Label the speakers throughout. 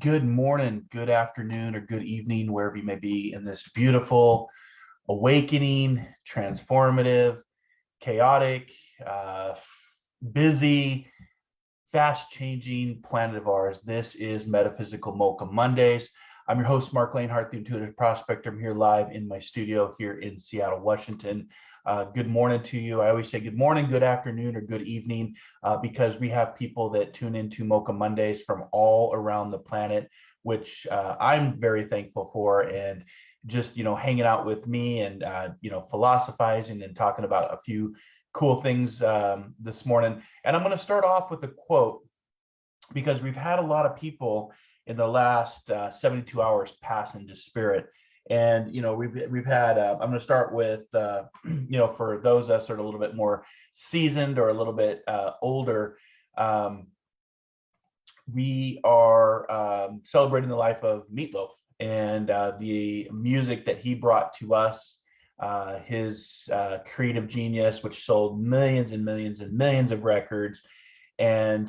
Speaker 1: good morning, good afternoon, or good evening, wherever you may be in this beautiful, awakening, transformative, chaotic, busy, fast-changing planet of ours. This is Metaphysical Mocha Mondays. I'm your host, Marc Lainhart, the Intuitive Prospector. I'm here live in my studio here in Seattle, Washington. Good morning to you. I always say good morning, good afternoon, or good evening, because we have people that tune into Mocha Mondays from all around the planet, which I'm very thankful for, and just, hanging out with me and, philosophizing and talking about a few cool things this morning. And I'm going to start off with a quote, because we've had a lot of people in the last 72 hours pass into spirit. And, we've had, I'm going to start with, for those of us that are a little bit more seasoned or a little bit older, we are celebrating the life of Meatloaf and the music that he brought to us, his creative genius, which sold millions and millions and millions of records. And,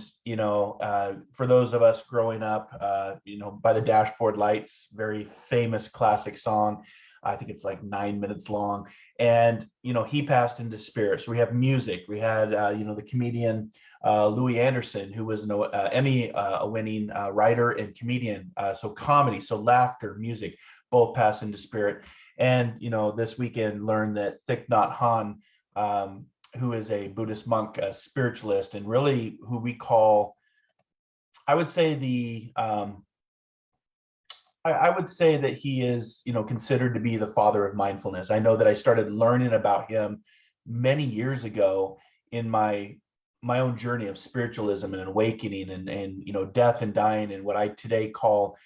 Speaker 1: for those of us growing up, by the Dashboard Lights, very famous classic song. I think it's like 9 minutes long. And, he passed into spirit. So we have music. We had, the comedian Louis Anderson, who was an Emmy-winning writer and comedian. So comedy, so laughter, music, both pass into spirit. And, this weekend learned that Thich Nhat Hanh, who is a Buddhist monk, a spiritualist, and really who we call, I would say I would say that he is, considered to be the father of mindfulness. I know that I started learning about him many years ago in my own journey of spiritualism and awakening and death and dying, and what I today call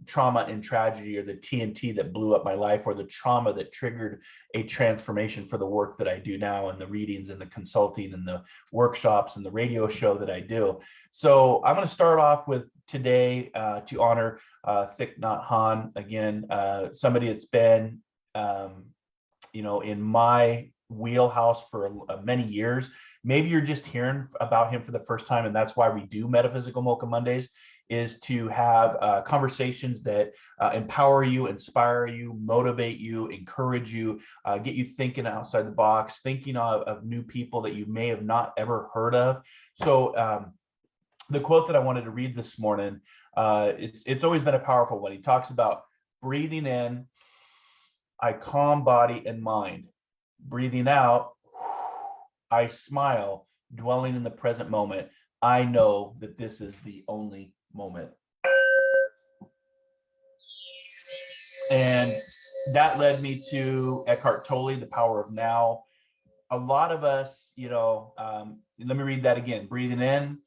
Speaker 1: trauma and tragedy, or the TNT that blew up my life, or the trauma that triggered a transformation for the work that I do now, and the readings and the consulting and the workshops and the radio show that I do. So I'm going to start off with today to honor Thich Nhat Hanh. Again, somebody that's been, in my wheelhouse for many years. Maybe you're just hearing about him for the first time, and that's why we do Metaphysical Mocha Mondays, is to have conversations that empower you, inspire you, motivate you, encourage you, get you thinking outside the box, thinking of new people that you may have not ever heard of. So the quote that I wanted to read this morning, it's always been a powerful one. He talks about breathing in, I calm body and mind. Breathing out, I smile, dwelling in the present moment. I know that this is the only moment. And that led me to Eckhart Tolle, The Power of Now. A lot of us, let me read that again. Breathing in,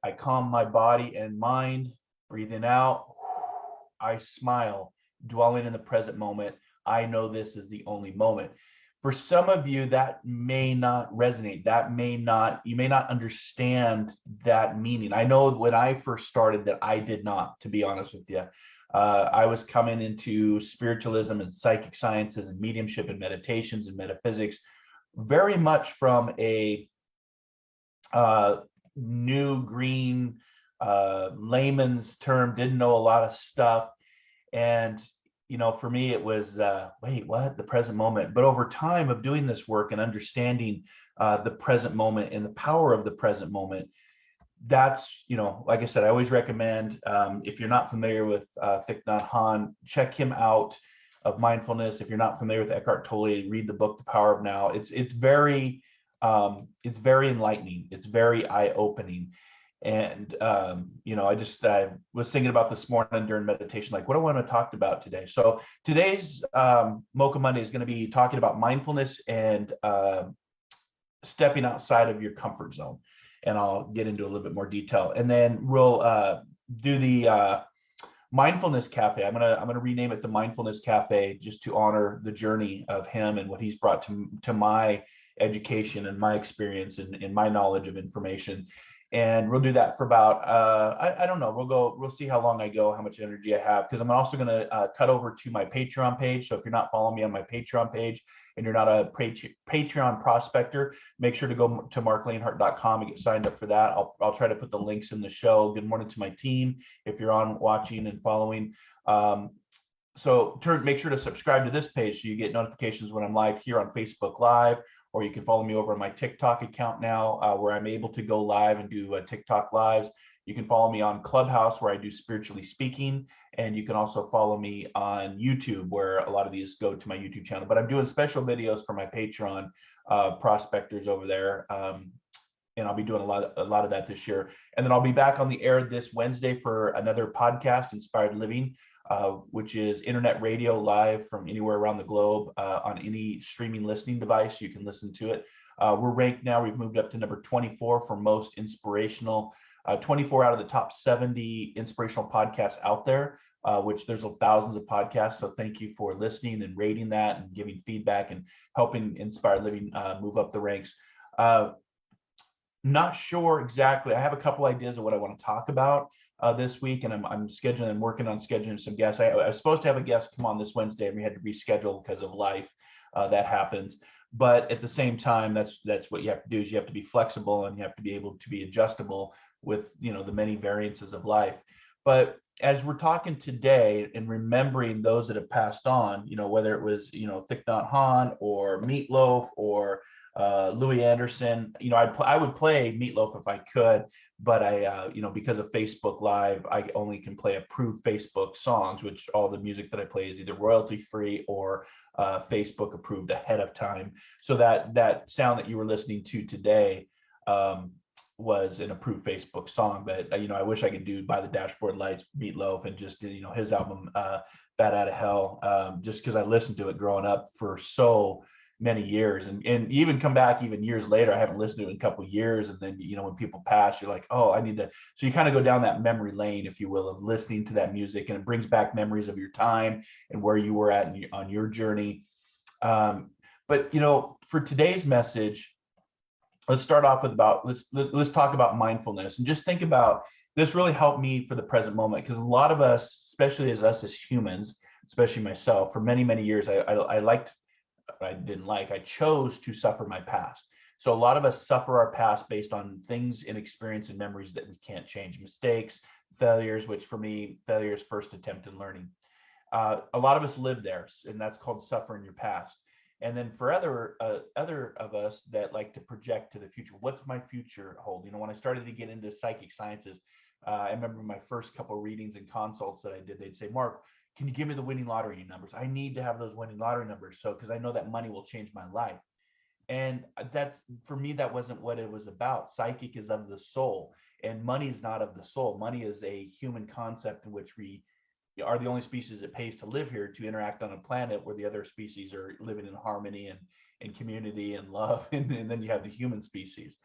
Speaker 1: I calm my body and mind. Breathing out, I smile, dwelling in the present moment. I know this is the only moment. For some of you, that may not resonate. You may not understand that meaning. I know when I first started that I did not, to be honest with you. I was coming into spiritualism and psychic sciences and mediumship and meditations and metaphysics very much from a new green layman's term, didn't know a lot of stuff. And for me, it was, wait, what? The present moment. But over time of doing this work and understanding the present moment and the power of the present moment, that's, like I said, I always recommend, if you're not familiar with Thich Nhat Hanh, check him out, of mindfulness. If you're not familiar with Eckhart Tolle, read the book, The Power of Now. It's very enlightening. It's very eye-opening. And, I was thinking about this morning during meditation, like, what do I want to talk about today? So today's Mocha Monday is going to be talking about mindfulness and stepping outside of your comfort zone. And I'll get into a little bit more detail. And then we'll do the Mindfulness Cafe. I'm gonna rename it the Mindfulness Cafe, just to honor the journey of him and what he's brought to my education and my experience and my knowledge of information. And we'll do that for about, I don't know, we'll see how long I go, how much energy I have, because I'm also going to cut over to my Patreon page. So if you're not following me on my Patreon page, and you're not a Patreon prospector, make sure to go to marclainhart.com and get signed up for that. I'll try to put the links in the show. Good morning to my team if you're on watching and following. So make sure to subscribe to this page so you get notifications when I'm live here on Facebook Live, or you can follow me over on my TikTok account now, where I'm able to go live and do TikTok lives. You can follow me on Clubhouse, where I do spiritually speaking, and you can also follow me on YouTube, where a lot of these go to my YouTube channel. But I'm doing special videos for my Patreon prospectors over there, and I'll be doing a lot of that this year. And then I'll be back on the air this Wednesday for another podcast, Inspired Living, which is internet radio live from anywhere around the globe on any streaming listening device. You can listen to it. We're ranked now. We've moved up to number 24 for most inspirational. 24 out of the top 70 inspirational podcasts out there, which there's thousands of podcasts. So thank you for listening and rating that and giving feedback and helping Inspired Living move up the ranks. Not sure exactly. I have a couple ideas of what I want to talk about this week, and I'm scheduling and working on scheduling some guests. I was supposed to have a guest come on this Wednesday, and we had to reschedule because of life. That happens. But at the same time, that's what you have to do, is you have to be flexible and you have to be able to be adjustable with the many variances of life. But as we're talking today and remembering those that have passed on, whether it was Thich Nhat Hanh or Meatloaf or Louis Anderson, I would play Meatloaf if I could, but I because of Facebook Live, I only can play approved Facebook songs, which all the music that I play is either royalty free or Facebook approved ahead of time. So that sound that you were listening to today was an approved Facebook song. But I wish I could do By the Dashboard Lights, Meatloaf, and just his album Bat Out of Hell, just because I listened to it growing up for so many years, and even come back even years later. I haven't listened to it in a couple of years, and then when people pass, you're like, oh, I need to. So you kind of go down that memory lane, if you will, of listening to that music, and it brings back memories of your time and where you were at on your journey. But for today's message, let's start off with let's talk about mindfulness, and just think about this. Really helped me for the present moment, because a lot of us, especially as humans, especially myself, for many years, I chose to suffer my past. So a lot of us suffer our past based on things in experience and memories that we can't change, mistakes, failures, which for me, failure is first attempt in learning. A lot of us live there, and that's called suffering your past. And then for other of us that like to project to the future, what's my future hold? When I started to get into psychic sciences, I remember my first couple of readings and consults that I did, they'd say, Mark, can you give me the winning lottery numbers? I need to have those winning lottery numbers, because I know that money will change my life. And that's, for me, that wasn't what it was about. Psychic is of the soul, and money is not of the soul. Money is a human concept in which we are the only species that pays to live here, to interact on a planet where the other species are living in harmony and community and love. And then you have the human species.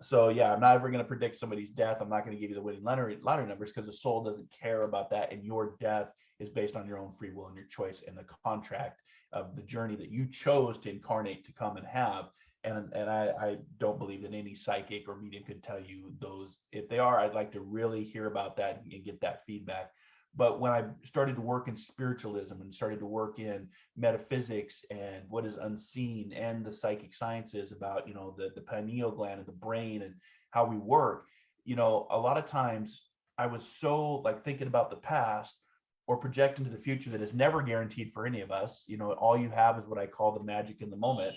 Speaker 1: So yeah, I'm not ever going to predict somebody's death. I'm not going to give you the winning lottery numbers, because the soul doesn't care about that. And your death is based on your own free will and your choice and the contract of the journey that you chose to incarnate to come and have. And I don't believe that any psychic or medium could tell you those. If they are, I'd like to really hear about that and get that feedback. But when I started to work in spiritualism and started to work in metaphysics and what is unseen and the psychic sciences about, the pineal gland and the brain and how we work, a lot of times I was so thinking about the past or projecting to the future that is never guaranteed for any of us. All you have is what I call the magic in the moment.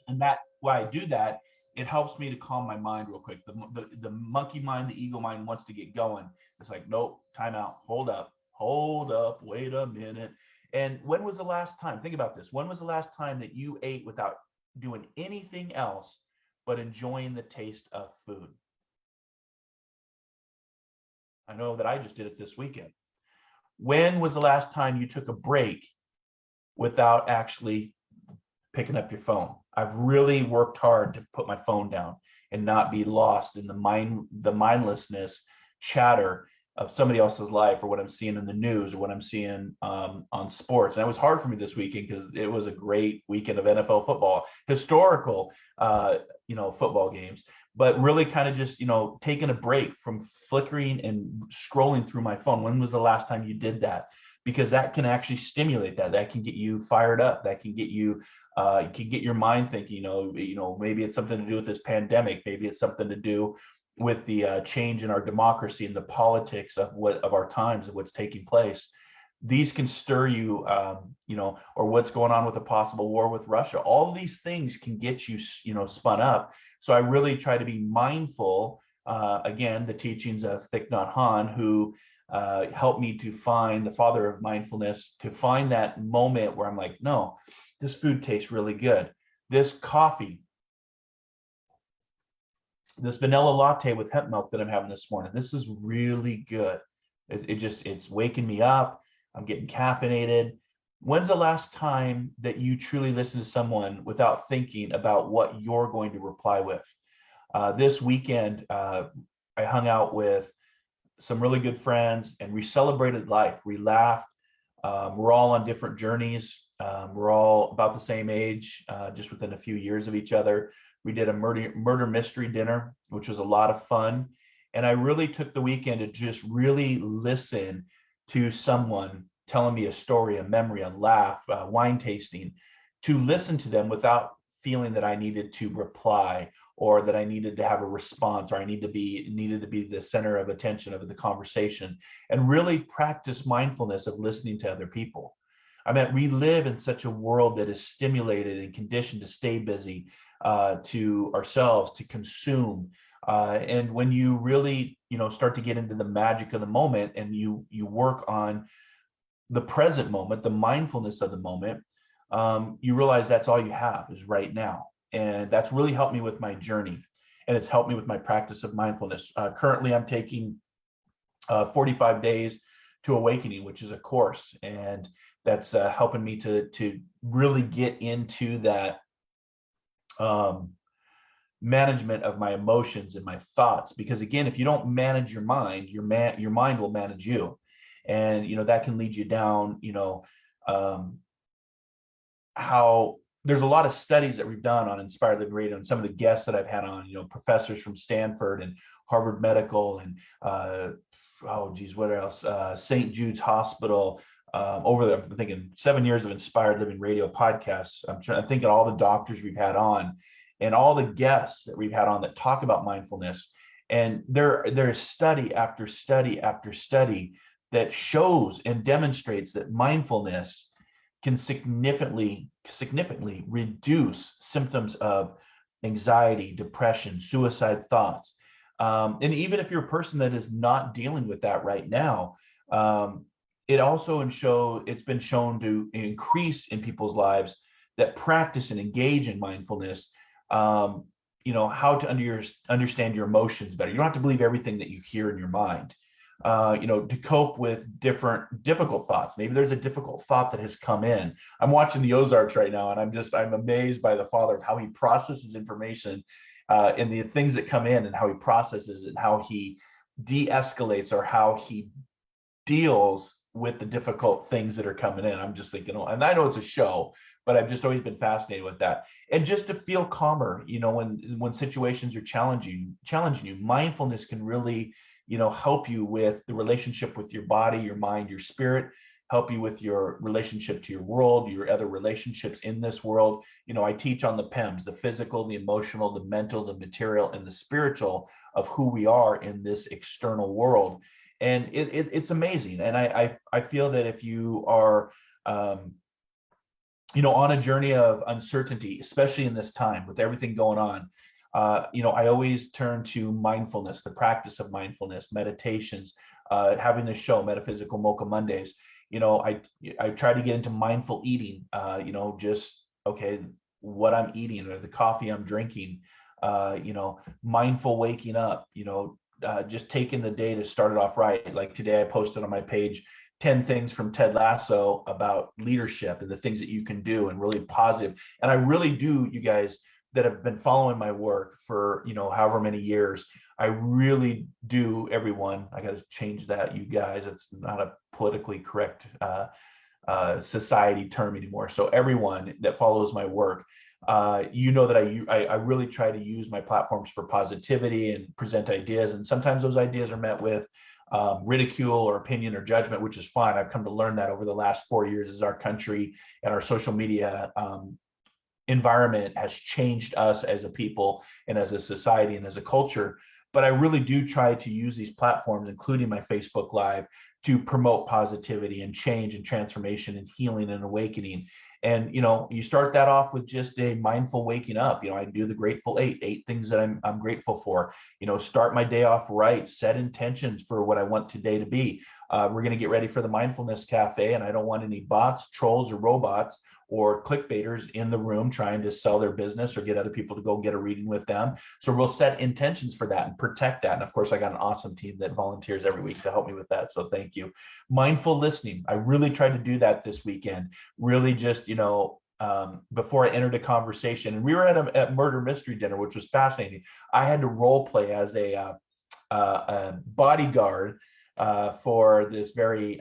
Speaker 1: And that, why I do that, it helps me to calm my mind real quick. The monkey mind, the ego mind wants to get going. It's like, nope, time out, hold up, wait a minute. And when was the last time, think about this, when was the last time that you ate without doing anything else but enjoying the taste of food? I know that I just did it this weekend. When was the last time you took a break without actually picking up your phone? I've really worked hard to put my phone down and not be lost in the mindlessness chatter of somebody else's life, or what I'm seeing in the news, or what I'm seeing on sports. And it was hard for me this weekend because it was a great weekend of NFL football, historical, football games, but really kind of just, taking a break from flickering and scrolling through my phone. When was the last time you did that? because that can actually stimulate that can get you fired up, that can get you can get your mind thinking, maybe it's something to do with this pandemic, maybe it's something to do with the change in our democracy and the politics of our times and what's taking place. These can stir you, or what's going on with a possible war with Russia. All of these things can get you, spun up. So I really try to be mindful. Again, the teachings of Thich Nhat Hanh, who helped me to find the father of mindfulness, to find that moment where I'm like, no, this food tastes really good. This coffee, this vanilla latte with hemp milk that I'm having this morning, this is really good. It's waking me up. I'm getting caffeinated. When's the last time that you truly listen to someone without thinking about what you're going to reply with? This weekend, I hung out with some really good friends and we celebrated life. We laughed. We're all on different journeys. We're all about the same age, just within a few years of each other. We did a murder mystery dinner, which was a lot of fun. And I really took the weekend to just really listen to someone telling me a story, a memory, a laugh, wine tasting, to listen to them without feeling that I needed to reply or that I needed to have a response or I needed to be the center of attention of the conversation, and really practice mindfulness of listening to other people. I mean, we live in such a world that is stimulated and conditioned to stay busy, to ourselves, to consume. And when you really, start to get into the magic of the moment and you work on the present moment, the mindfulness of the moment, you realize that's all you have is right now. And that's really helped me with my journey. And it's helped me with my practice of mindfulness. Currently, I'm taking 45 Days to Awakening, which is a course. And that's helping me to really get into that management of my emotions and my thoughts. Because again, if you don't manage your mind, your mind will manage you. And, that can lead you down, how there's a lot of studies that we've done on Inspired Living Radio, and some of the guests that I've had on, professors from Stanford and Harvard Medical and, what else? St. Jude's Hospital, I'm thinking 7 years of Inspired Living Radio podcasts. I'm thinking all the doctors we've had on and all the guests that we've had on that talk about mindfulness. And there's study after study after study that shows and demonstrates that mindfulness can significantly reduce symptoms of anxiety, depression, suicide thoughts. And even if you're a person that is not dealing with that right now, it's been shown to increase in people's lives that practice and engage in mindfulness, how to understand your emotions better. You don't have to believe everything that you hear in your mind. To cope with difficult thoughts. Maybe there's a difficult thought that has come in. I'm watching the Ozarks right now, and I'm amazed by the father of how he processes information, and the things that come in and how he processes it, and how he de-escalates or how he deals with the difficult things that are coming in. I'm just thinking, and I know it's a show, but I've just always been fascinated with that. And just to feel calmer, when situations are challenging you, mindfulness can really help you with the relationship with your body, your mind, your spirit, help you with your relationship to your world, your other relationships in this world. I teach on the PEMS, the physical, the emotional, the mental, the material, and the spiritual of who we are in this external world. And it's amazing. And I feel that if you are, on a journey of uncertainty, especially in this time with everything going on, I always turn to mindfulness, the practice of mindfulness, meditations, having this show, Metaphysical Mocha Mondays. I try to get into mindful eating, what I'm eating or the coffee I'm drinking, mindful waking up, just taking the day to start it off right. Like today I posted on my page 10 things from Ted Lasso about leadership and the things that you can do, and really positive. And I really do, you guys that have been following my work for, however many years, I really do, everyone, I got to change that, you guys, it's not a politically correct society term anymore. So everyone that follows my work, that I really try to use my platforms for positivity and present ideas. And sometimes those ideas are met with ridicule or opinion or judgment, which is fine. I've come to learn that over the last 4 years as our country and our social media environment has changed us as a people and as a society and as a culture. But I really do try to use these platforms, including my Facebook Live, to promote positivity and change and transformation and healing and awakening. And, you start that off with just a mindful waking up. I do the grateful eight things that I'm grateful for. Start my day off right, set intentions for what I want today to be. We're going to get ready for the Mindfulness Cafe, and I don't want any bots, trolls, or robots or clickbaiters in the room trying to sell their business or get other people to go get a reading with them. So we'll set intentions for that and protect that. And of course, I got an awesome team that volunteers every week to help me with that. So thank you. Mindful listening. I really tried to do that this weekend. Really just, before I entered a conversation, and we were at murder mystery dinner, which was fascinating. I had to role play as a bodyguard for this very,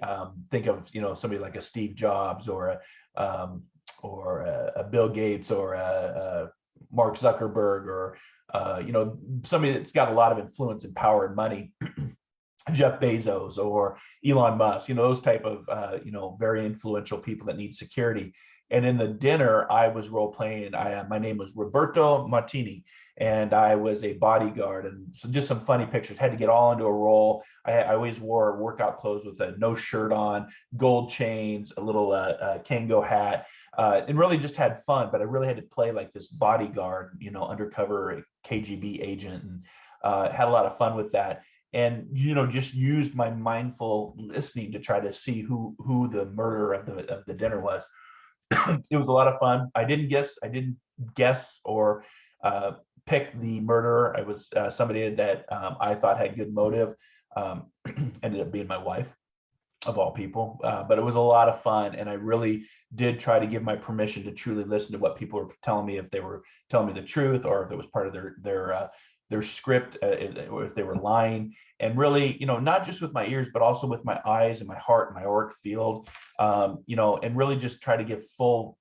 Speaker 1: think of, somebody like a Steve Jobs or a Bill Gates or a Mark Zuckerberg or somebody that's got a lot of influence and power and money, Jeff Bezos or Elon Musk, those type of very influential people that need security. And in the dinner, I was role playing. My name was Roberto Martini, and I was a bodyguard. And so just some funny pictures. Had to get all into a role. I always wore workout clothes with a no shirt on, gold chains, a little Kango hat, and really just had fun. But I really had to play like this bodyguard, undercover KGB agent, and had a lot of fun with that. And just used my mindful listening to try to see who the murderer of the dinner was. It was a lot of fun. I didn't guess or pick the murderer. It was somebody that I thought had good motive. Ended up being my wife, of all people. But it was a lot of fun, and I really did try to give my permission to truly listen to what people were telling me, if they were telling me the truth or if it was part of their script, or if they were lying. And really, not just with my ears, but also with my eyes and my heart and my auric field, and really just try to give full,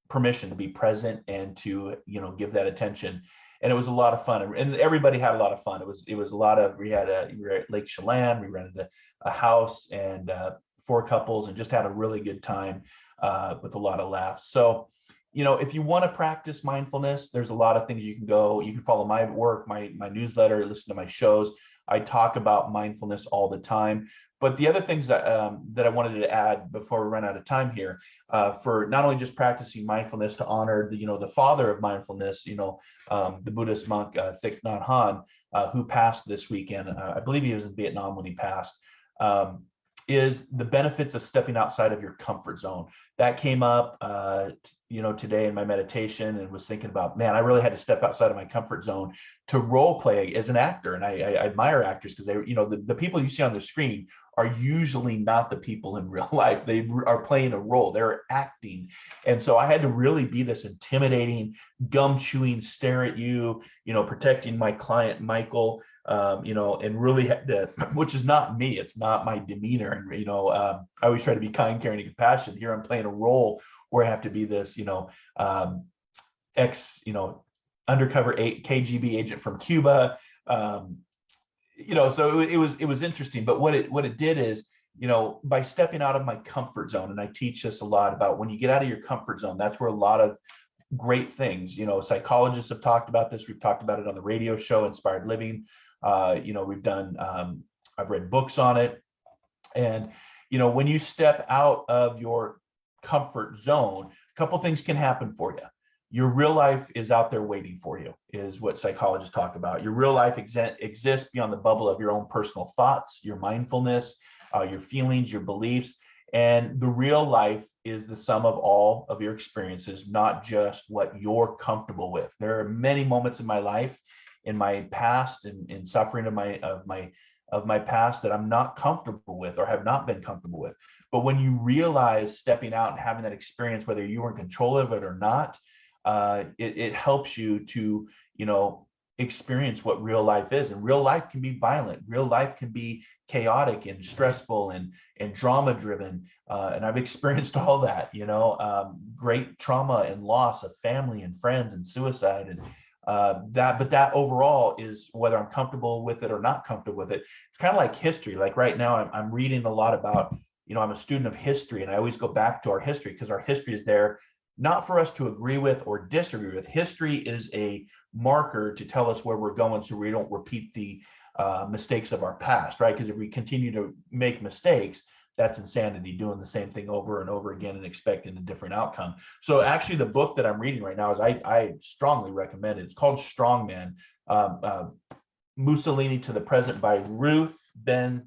Speaker 1: permission to be present and to, give that attention. And it was a lot of fun, and everybody had a lot of fun. It was a lot of, we were at Lake Chelan, we rented a house and 4 couples, and just had a really good time with a lot of laughs. So, if you want to practice mindfulness, there's a lot of things you can follow my work, my newsletter, listen to my shows. I talk about mindfulness all the time. But the other things that I wanted to add before we run out of time here, for not only just practicing mindfulness to honor the father of mindfulness, the Buddhist monk Thich Nhat Hanh, who passed this weekend. I believe he was in Vietnam when he passed. Is the benefits of stepping outside of your comfort zone. That came up, today in my meditation, and was thinking about, man, I really had to step outside of my comfort zone to role play as an actor. And I admire actors because they, the people you see on the screen are usually not the people in real life. They are playing a role, they're acting. And so I had to really be this intimidating, gum chewing, stare at you, protecting my client, Michael, and really had to, which is not me, it's not my demeanor. And, I always try to be kind, caring, and compassionate. Here I'm playing a role where I have to be this, undercover KGB agent from Cuba. So it was interesting. But what it did is, by stepping out of my comfort zone, and I teach this a lot about, when you get out of your comfort zone, that's where a lot of great things, psychologists have talked about this. We've talked about it on the radio show, Inspired Living. We've done, I've read books on it. And, when you step out of your comfort zone, a couple things can happen for you. Your real life is out there waiting for you, is what psychologists talk about. Your real life exists beyond the bubble of your own personal thoughts, your mindfulness, your feelings, your beliefs. And the real life is the sum of all of your experiences, not just what you're comfortable with. There are many moments in my life, in my past, and in suffering of my past, that I'm not comfortable with or have not been comfortable with. But when you realize stepping out and having that experience, whether you were in control of it or not, it helps you to, experience what real life is. And real life can be violent. Real life can be chaotic and stressful and drama driven. And I've experienced all that, great trauma and loss of family and friends and suicide. And But that overall is whether I'm comfortable with it or not comfortable with it. It's kind of like history. Like right now, I'm reading a lot about, I'm a student of history, and I always go back to our history because our history is there not for us to agree with or disagree with. History is a marker to tell us where we're going so we don't repeat the mistakes of our past, right? Because if we continue to make mistakes, that's insanity, doing the same thing over and over again and expecting a different outcome. So actually the book that I'm reading right now is I strongly recommend it. It's called Strongman, Mussolini to the Present by Ruth Ben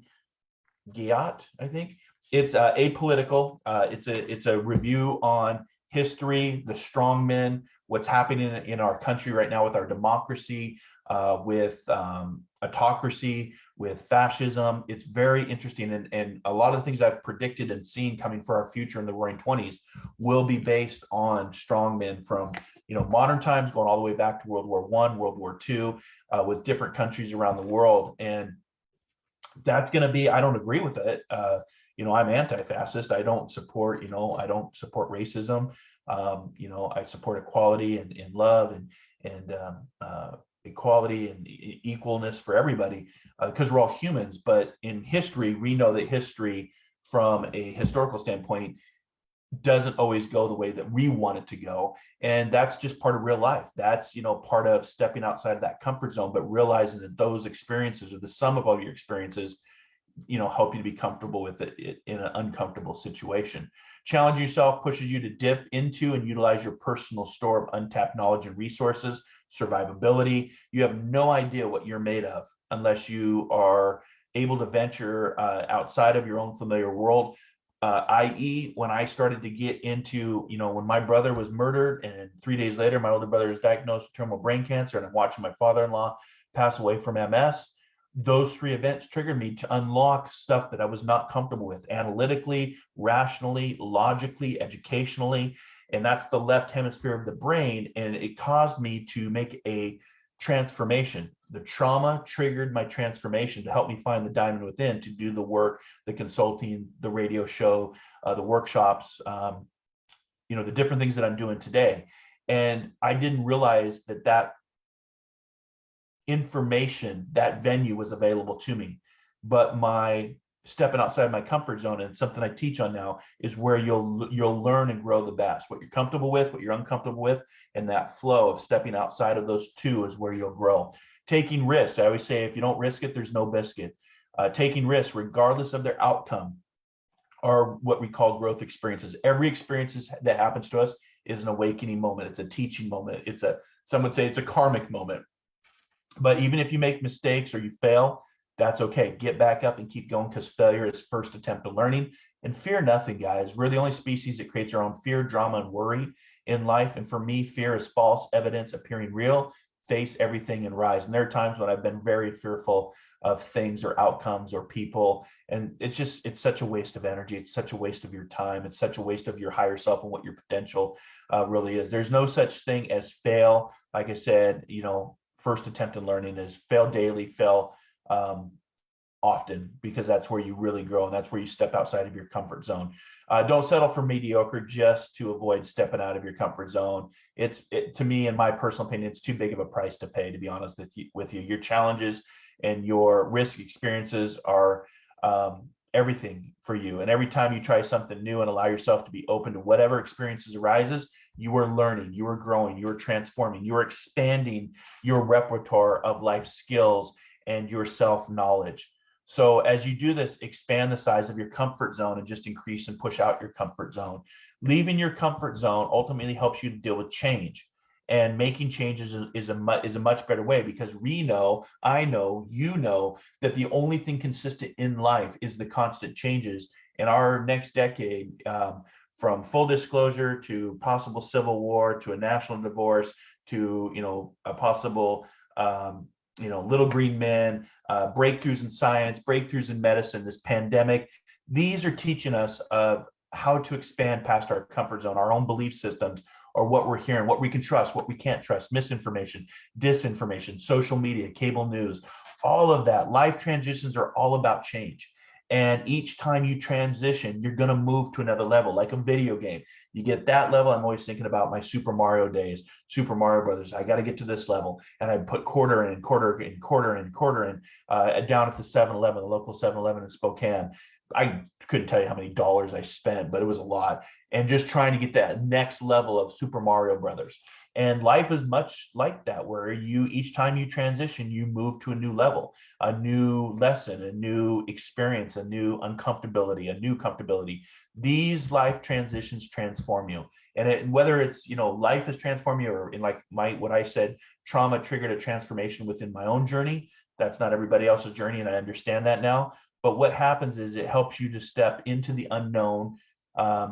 Speaker 1: Ghiat, I think. It's apolitical. It's a review on history, the strongmen, what's happening in our country right now with our democracy, with autocracy, with fascism. It's very interesting. And a lot of the things I've predicted and seen coming for our future in the Roaring 20s will be based on strongmen from modern times, going all the way back to World War I, World War II, with different countries around the world. And that's going to be, I don't agree with it. I'm anti-fascist. I don't support racism. I support equality and love and equality and equalness for everybody, because we're all humans. But in history, we know that history from a historical standpoint doesn't always go the way that we want it to go. And that's just part of real life. That's, part of stepping outside of that comfort zone, but realizing that those experiences, or the sum of all your experiences, help you to be comfortable with it in an uncomfortable situation. Challenge yourself pushes you to dip into and utilize your personal store of untapped knowledge and resources, survivability. You have no idea what you're made of unless you are able to venture outside of your own familiar world. I.e., when I started to get into, when my brother was murdered, and 3 days later, my older brother was diagnosed with terminal brain cancer, and I'm watching my father-in-law pass away from MS. Those three events triggered me to unlock stuff that I was not comfortable with, analytically, rationally, logically, educationally. And that's the left hemisphere of the brain. And it caused me to make a transformation. The trauma triggered my transformation to help me find the diamond within, to do the work, the consulting, the radio show, the workshops, the different things that I'm doing today. And I didn't realize that information, that venue was available to me. But my stepping outside my comfort zone, and something I teach on now, is where you'll learn and grow the best. What you're comfortable with, what you're uncomfortable with, and that flow of stepping outside of those two is where you'll grow. Taking risks. I always say, if you don't risk it, there's no biscuit. Taking risks, regardless of their outcome, are what we call growth experiences. Every experience that happens to us is an awakening moment. It's a teaching moment. Some would say it's a karmic moment. But even if you make mistakes or you fail, that's okay. Get back up and keep going, because failure is first attempt at learning. And fear nothing, guys. We're the only species that creates our own fear, drama, and worry in life. And for me, fear is false evidence appearing real. Face everything and rise. And there are times when I've been very fearful of things or outcomes or people. And it's such a waste of energy. It's such a waste of your time. It's such a waste of your higher self and what your potential really is. There's no such thing as fail. Like I said, first attempt at learning is fail daily, fail often, because that's where you really grow, and that's where you step outside of your comfort zone. Don't settle for mediocre just to avoid stepping out of your comfort zone. To me, in my personal opinion, it's too big of a price to pay, to be honest with you. Your challenges and your risk experiences are everything for you. And every time you try something new and allow yourself to be open to whatever experiences arises, you are learning, you are growing, you are transforming, you are expanding your repertoire of life skills and your self-knowledge. So as you do this, expand the size of your comfort zone and just increase and push out your comfort zone. Leaving your comfort zone ultimately helps you to deal with change. And making changes is a much better way, because I know, you know, that the only thing consistent in life is the constant changes. In our next decade, from full disclosure to possible civil war to a national divorce to a possible little green men, breakthroughs in science, breakthroughs in medicine, this pandemic, these are teaching us how to expand past our comfort zone, our own belief systems, or what we're hearing, what we can trust, what we can't trust, misinformation, disinformation, social media, cable news, all of that. Life transitions are all about change. And each time you transition, you're going to move to another level, like a video game. You get that level. I'm always thinking about my Super Mario days, Super Mario Brothers. I got to get to this level. And I put quarter in, quarter in, quarter in, quarter in, down at the 7-Eleven, the local 7-Eleven in Spokane. I couldn't tell you how many dollars I spent, but it was a lot. And just trying to get that next level of Super Mario Brothers. And life is much like that, where each time you transition, you move to a new level, a new lesson, a new experience, a new uncomfortability, a new comfortability. These life transitions transform you. And whether it's, life has transformed you, or in like what I said, trauma triggered a transformation within my own journey. That's not everybody else's journey, and I understand that now. But what happens is it helps you to step into the unknown.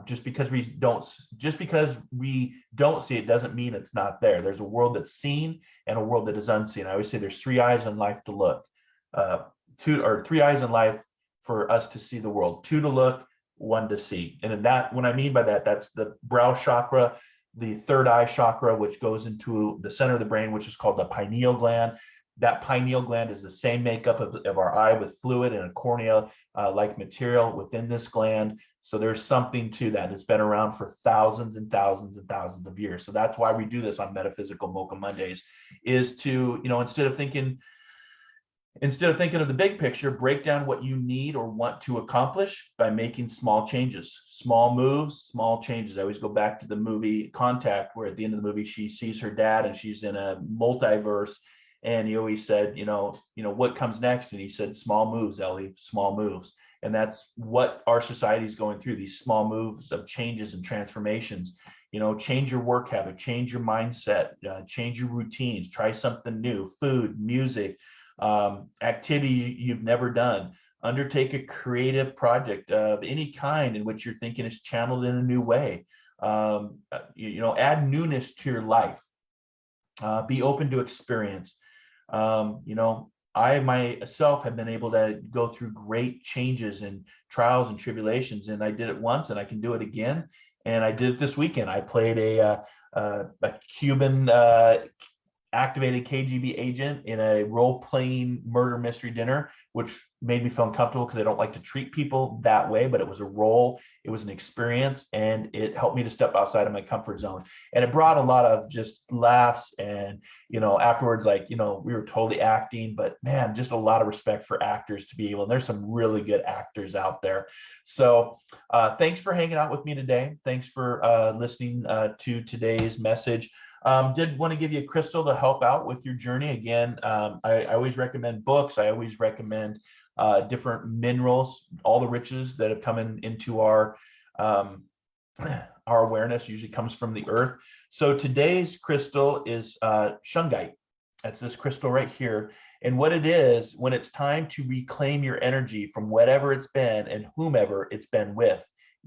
Speaker 1: Just because we don't see it doesn't mean it's not there. There's a world that's seen and a world that is unseen. I always say there's 3 eyes in life to look, 3 eyes in life for us to see the world, 2 to look, 1 to see. And in that, what I mean by that, that's the brow chakra, the 3rd eye chakra, which goes into the center of the brain, which is called the pineal gland. That pineal gland is the same makeup of our eye, with fluid and a cornea like material within this gland. So there's something to that. It's been around for thousands and thousands and thousands of years. So that's why we do this on Metaphysical Mocha Mondays, is to, instead of thinking of the big picture, break down what you need or want to accomplish by making small changes, small moves, small changes. I always go back to the movie Contact, where at the end of the movie, she sees her dad and she's in a multiverse. And he always said, what comes next? And he said, small moves, Ellie, small moves. And that's what our society is going through, these small moves of changes and transformations. Change your work habit, change your mindset, change your routines, try something new, food, music, activity you've never done, undertake a creative project of any kind in which your thinking is channeled in a new way. Add newness to your life, be open to experience. I myself have been able to go through great changes and trials and tribulations, and I did it once and I can do it again. And I did it this weekend. I played a Cuban activated KGB agent in a role-playing murder mystery dinner, which made me feel uncomfortable because I don't like to treat people that way, but it was a role, it was an experience, and it helped me to step outside of my comfort zone. And it brought a lot of just laughs and, afterwards, we were totally acting, but man, just a lot of respect for actors to be able, and there's some really good actors out there. So thanks for hanging out with me today. Thanks for listening to today's message. Did want to give you a crystal to help out with your journey. Again, I always recommend books. I always recommend different minerals, all the riches that have come into our awareness usually comes from the earth. So today's crystal is shungite. That's this crystal right here. And what it is, when it's time to reclaim your energy from whatever it's been and whomever it's been with,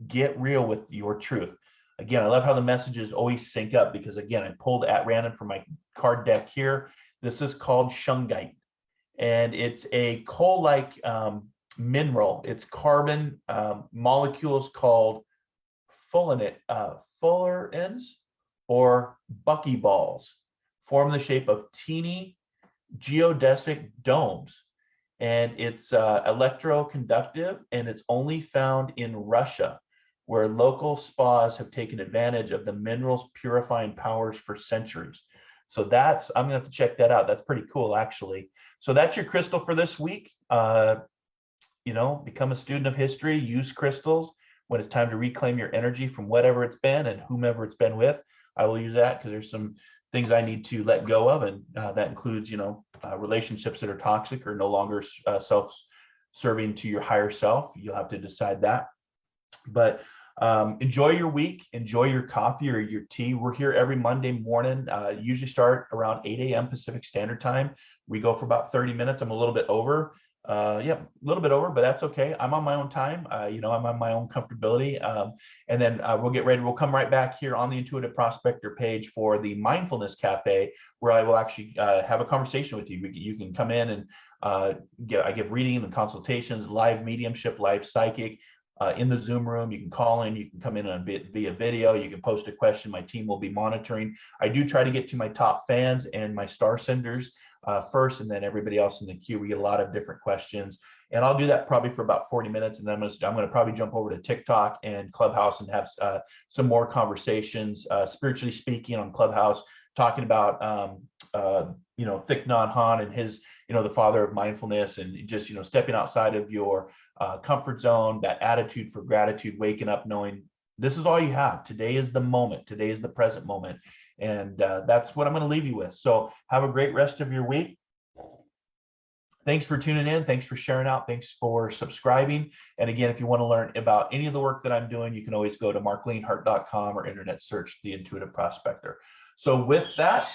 Speaker 1: get real with your truth. Again, I love how the messages always sync up, because again, I pulled at random from my card deck here. This is called shungite, and it's a coal-like mineral. It's carbon molecules called fullerenes or buckyballs, form the shape of teeny geodesic domes. And it's electroconductive, and it's only found in Russia, where local spas have taken advantage of the mineral's purifying powers for centuries. So I'm gonna have to check that out. That's pretty cool, actually. So that's your crystal for this week. Become a student of history, use crystals when it's time to reclaim your energy from whatever it's been and whomever it's been with. I will use that because there's some things I need to let go of, and that includes, relationships that are toxic or no longer self-serving to your higher self. You'll have to decide that. But enjoy your week, enjoy your coffee or your tea. We're here every Monday morning, usually start around 8 a.m. Pacific Standard Time. We go for about 30 minutes. I'm a little bit over, a little bit over, but that's okay. I'm on my own time. I'm on my own comfortability. And then we'll get ready. We'll come right back here on the Intuitive Prospector page for the Mindfulness Cafe, where I will actually have a conversation with you. You can come in and I give reading and consultations, live mediumship, live psychic. In the Zoom room, you can call in, you can come in via video, you can post a question, my team will be monitoring. I do try to get to my top fans and my star senders first, and then everybody else in the queue. We get a lot of different questions. And I'll do that probably for about 40 minutes. And then I'm going to probably jump over to TikTok and Clubhouse and have some more conversations, spiritually speaking, on Clubhouse, talking about, Thich Nhat Hanh and his, the father of mindfulness, and just, stepping outside of your comfort zone, that attitude for gratitude, waking up knowing this is all you have. Today is the moment. Today is the present moment. And that's what I'm going to leave you with. So have a great rest of your week. Thanks for tuning in. Thanks for sharing out. Thanks for subscribing. And again, if you want to learn about any of the work that I'm doing, you can always go to marclainhart.com or internet search the Intuitive Prospector. So with that,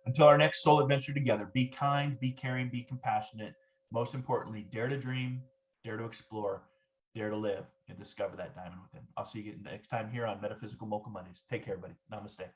Speaker 1: until our next soul adventure together, be kind, be caring, be compassionate. Most importantly, dare to dream, dare to explore, dare to live, and discover that diamond within. I'll see you next time here on Metaphysical Mocha Mondays. Take care, everybody. Namaste.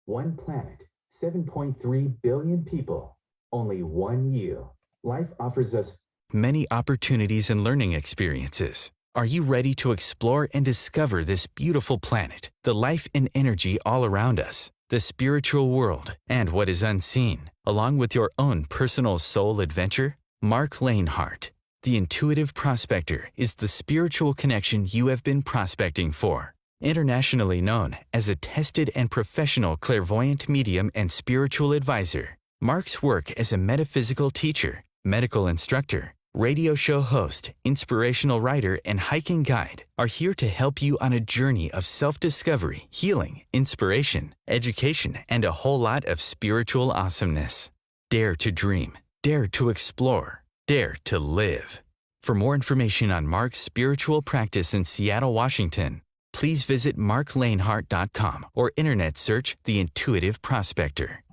Speaker 2: One planet, 7.3 billion people, only one you. Life offers us
Speaker 3: many opportunities and learning experiences. Are you ready to explore and discover this beautiful planet, the life and energy all around us, the spiritual world, and what is unseen, along with your own personal soul adventure? Marc Lainhart, the Intuitive Prospector, is the spiritual connection you have been prospecting for. Internationally known as a tested and professional clairvoyant medium and spiritual advisor, Marc's work as a metaphysical teacher, medical instructor, radio show host, inspirational writer, and hiking guide are here to help you on a journey of self-discovery, healing, inspiration, education, and a whole lot of spiritual awesomeness. Dare to dream, dare to explore, dare to live. For more information on Marc's spiritual practice in Seattle, Washington, please visit marclainhart.com or internet search The Intuitive Prospector.